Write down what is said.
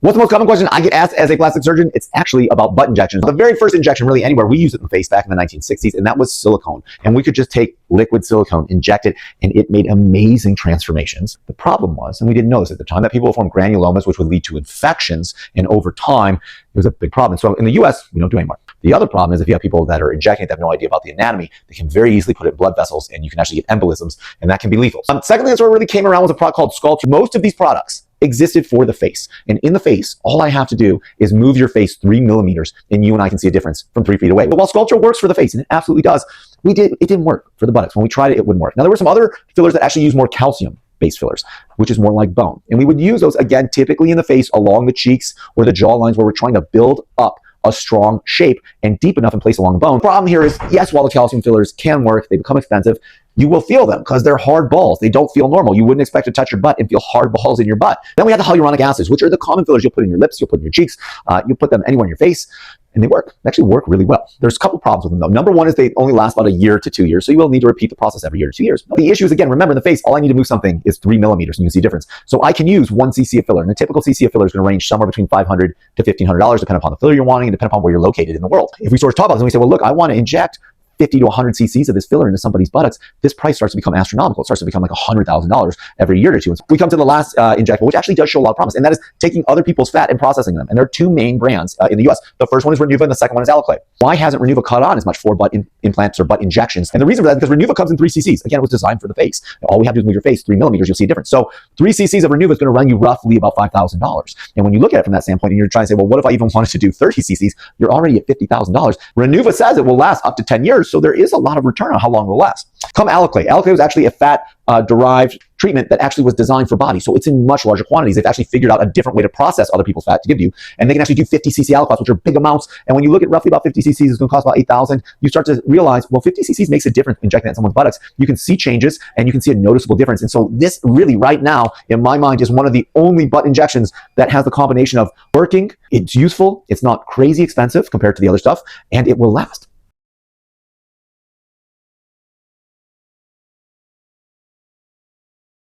What's the most common question I get asked as a plastic surgeon? It's actually about butt injections. The very first injection really anywhere, we used it in the face back in the 1960s, and that was silicone. And we could just take liquid silicone, inject it, and it made amazing transformations. The problem was, and we didn't know this at the time, that people would form granulomas, which would lead to infections, and over time, it was a big problem. So in the US, we don't do anymore. The other problem is if you have people that are injecting it, that have no idea about the anatomy, they can very easily put it in blood vessels, and you can actually get embolisms, and that can be lethal. Secondly, that's where it really came around was a product called Sculptra. Most of these products existed for the face. And in the face, all I have to do is move your face 3 millimeters and you and I can see a difference from 3 feet away. But while Sculptra works for the face, and it absolutely does, it didn't work for the buttocks. When we tried it, it wouldn't work. Now, there were some other fillers that actually use more calcium-based fillers, which is more like bone. And we would use those, again, typically in the face, along the cheeks or the jaw lines where we're trying to build up a strong shape and deep enough in place along the bone. The problem here is, yes, while the calcium fillers can work, they become expensive, you will feel them because they're hard balls. They don't feel normal. You wouldn't expect to touch your butt and feel hard balls in your butt. Then we have the hyaluronic acids, which are the common fillers you'll put in your lips, you'll put in your cheeks, you put them anywhere in your face, and they work. They actually work really well. There's a couple problems with them though. Number one is they only last about 1 year to 2 years, so you will need to repeat the process every year to 2 years. The issue is, again, remember in the face, all I need to move something is 3 millimeters and you can see a difference. So I can use 1 cc of filler, and a typical cc of filler is going to range somewhere between $500 to $1,500 depending upon the filler you're wanting and depending upon where you're located in the world. If we sort of talk about this and we say, well, look, I want to inject 50 to 100 cc's of this filler into somebody's buttocks, this price starts to become astronomical. It starts to become like $100,000 every year or two. And so we come to the last injectable, which actually does show a lot of promise, and that is taking other people's fat and processing them. And there are 2 main brands in the US. The first one is Renuva and the second one is Aloclay. Why hasn't Renuva caught on as much for butt implants or butt injections? And the reason for that is because Renuva comes in 3 cc's. Again, it was designed for the face. All we have to do is move your face 3 millimeters, you'll see a difference. So 3 cc's of Renuva is going to run you roughly about $5,000. And when you look at it from that standpoint and you're trying to say, well, what if I even wanted to do 30 cc's? You're already at $50,000. Renuva says it will last up to 10 years. So there is a lot of return on how long it will last. Come Aloclay. Aloclay was actually a fat derived treatment that actually was designed for body. So it's in much larger quantities. They've actually figured out a different way to process other people's fat to give you. And they can actually do 50 cc aliquots, which are big amounts. And when you look at roughly about 50 cc's, it's going to cost about $8,000. You start to realize, well, 50 cc's makes a difference injecting that in someone's buttocks. You can see changes and you can see a noticeable difference. And so this really right now, in my mind, is one of the only butt injections that has the combination of working, it's useful, it's not crazy expensive compared to the other stuff, and it will last.